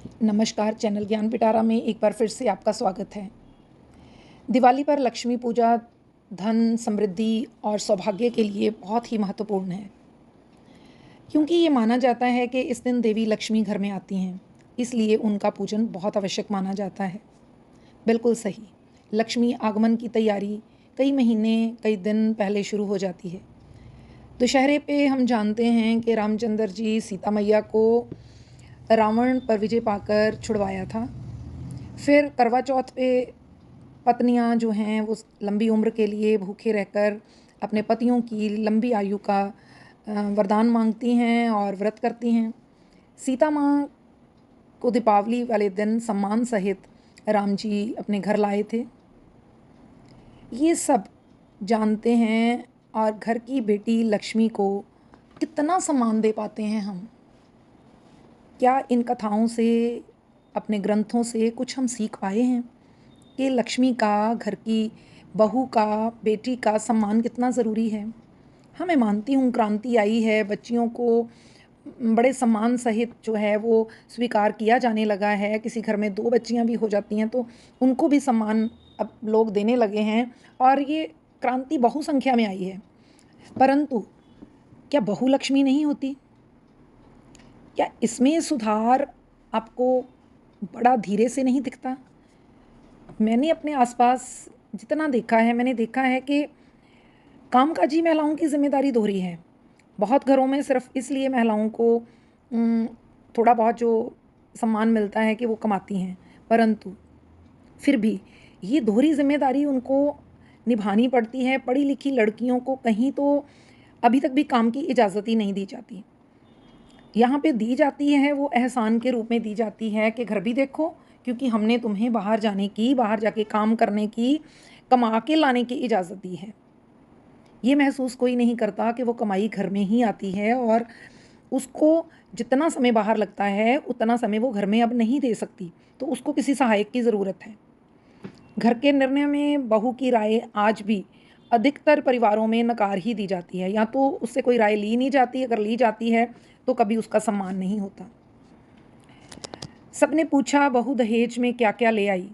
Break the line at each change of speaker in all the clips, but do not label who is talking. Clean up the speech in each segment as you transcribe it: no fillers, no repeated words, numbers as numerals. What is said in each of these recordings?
नमस्कार, चैनल ज्ञान पिटारा में एक बार फिर से आपका स्वागत है। दिवाली पर लक्ष्मी पूजा धन, समृद्धि और सौभाग्य के लिए बहुत ही महत्वपूर्ण है, क्योंकि ये माना जाता है कि इस दिन देवी लक्ष्मी घर में आती हैं, इसलिए उनका पूजन बहुत आवश्यक माना जाता है। बिल्कुल सही, लक्ष्मी आगमन की तैयारी कई महीने, कई दिन पहले शुरू हो जाती है। दशहरे पे हम जानते हैं कि रामचंद्र जी सीता मैया को रावण पर विजय पाकर छुड़वाया था। फिर करवा चौथ पे पत्नियां जो हैं वो लंबी उम्र के लिए भूखे रहकर अपने पतियों की लंबी आयु का वरदान मांगती हैं और व्रत करती हैं। सीता माँ को दीपावली वाले दिन सम्मान सहित राम जी अपने घर लाए थे। ये सब जानते हैं और घर की बेटी लक्ष्मी को कितना सम्मान दे पाते हैं हम। क्या इन कथाओं से, अपने ग्रंथों से कुछ हम सीख पाए हैं कि लक्ष्मी का, घर की बहू का, बेटी का सम्मान कितना ज़रूरी है? हाँ, मैं मानती हूँ क्रांति आई है, बच्चियों को बड़े सम्मान सहित जो है वो स्वीकार किया जाने लगा है। किसी घर में 2 बच्चियाँ भी हो जाती हैं तो उनको भी सम्मान अब लोग देने लगे हैं और ये क्रांति बहुसंख्या में आई है। परंतु क्या बहू लक्ष्मी नहीं होती? क्या इसमें सुधार आपको बड़ा धीरे से नहीं दिखता? मैंने अपने आसपास जितना देखा है, मैंने देखा है कि कामकाजी महिलाओं की ज़िम्मेदारी दोहरी है। बहुत घरों में सिर्फ़ इसलिए महिलाओं को थोड़ा बहुत जो सम्मान मिलता है कि वो कमाती हैं, परंतु फिर भी ये दोहरी ज़िम्मेदारी उनको निभानी पड़ती है। पढ़ी लिखी लड़कियों को कहीं तो अभी तक भी काम की इजाज़त ही नहीं दी जाती। यहाँ पे दी जाती है वो एहसान के रूप में दी जाती है कि घर भी देखो, क्योंकि हमने तुम्हें बाहर जाने की, बाहर जाके काम करने की, कमा के लाने की इजाज़त दी है। ये महसूस कोई नहीं करता कि वो कमाई घर में ही आती है और उसको जितना समय बाहर लगता है उतना समय वो घर में अब नहीं दे सकती, तो उसको किसी सहायक की ज़रूरत है। घर के निर्णय में बहू की राय आज भी अधिकतर परिवारों में नकार ही दी जाती है, या तो उससे कोई राय ली नहीं जाती, अगर ली जाती है तो कभी उसका सम्मान नहीं होता। सबने पूछा बहू दहेज में क्या क्या ले आई।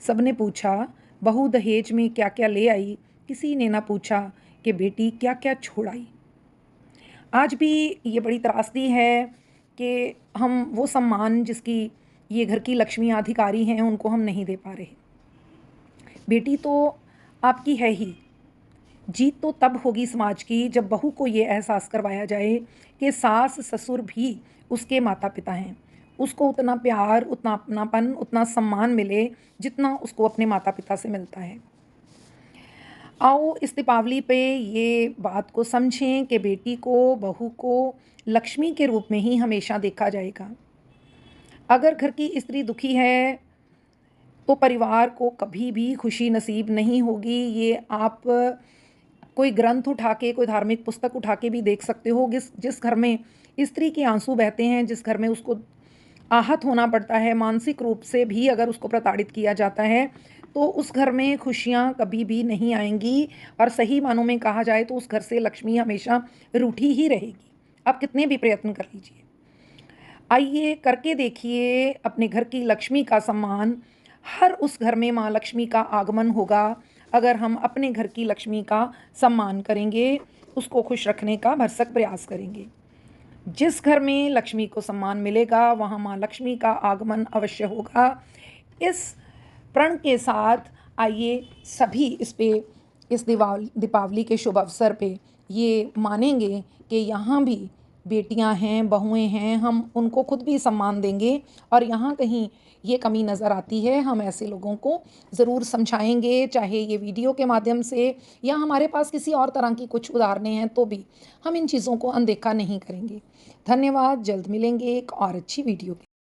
सबने पूछा बहू दहेज में क्या क्या ले आई, किसी ने ना पूछा कि बेटी क्या क्या छोड़ आई। आज भी ये बड़ी त्रासदी है कि हम वो सम्मान जिसकी ये घर की लक्ष्मी अधिकारी हैं उनको हम नहीं दे पा रहे। बेटी तो आपकी है ही, जीत तो तब होगी समाज की जब बहू को ये एहसास करवाया जाए कि सास ससुर भी उसके माता पिता हैं, उसको उतना प्यार, उतना अपनापन, उतना सम्मान मिले जितना उसको अपने माता पिता से मिलता है। आओ इस दीपावली पे ये बात को समझें कि बेटी को, बहू को लक्ष्मी के रूप में ही हमेशा देखा जाएगा। अगर घर की स्त्री दुखी है तो परिवार को कभी भी खुशी नसीब नहीं होगी। ये आप कोई ग्रंथ उठा के, कोई धार्मिक पुस्तक उठा के भी देख सकते हो। जिस घर में स्त्री के आंसू बहते हैं, जिस घर में उसको आहत होना पड़ता है, मानसिक रूप से भी अगर उसको प्रताड़ित किया जाता है, तो उस घर में खुशियाँ कभी भी नहीं आएंगी और सही मानों में कहा जाए तो उस घर से लक्ष्मी हमेशा रूठी ही रहेगी। आप कितने भी प्रयत्न कर लीजिए। आइए करके देखिए अपने घर की लक्ष्मी का सम्मान। हर उस घर में माँ लक्ष्मी का आगमन होगा अगर हम अपने घर की लक्ष्मी का सम्मान करेंगे, उसको खुश रखने का भरसक प्रयास करेंगे। जिस घर में लक्ष्मी को सम्मान मिलेगा वहाँ माँ लक्ष्मी का आगमन अवश्य होगा। इस प्रण के साथ आइए सभी इस दीपावली के शुभ अवसर पे ये मानेंगे कि यहाँ भी बेटियां हैं, बहुएं हैं, हम उनको खुद भी सम्मान देंगे और यहाँ कहीं ये कमी नज़र आती है हम ऐसे लोगों को ज़रूर समझाएंगे, चाहे ये वीडियो के माध्यम से या हमारे पास किसी और तरह की कुछ उदाहरणें हैं तो भी हम इन चीज़ों को अनदेखा नहीं करेंगे। धन्यवाद, जल्द मिलेंगे एक और अच्छी वीडियो के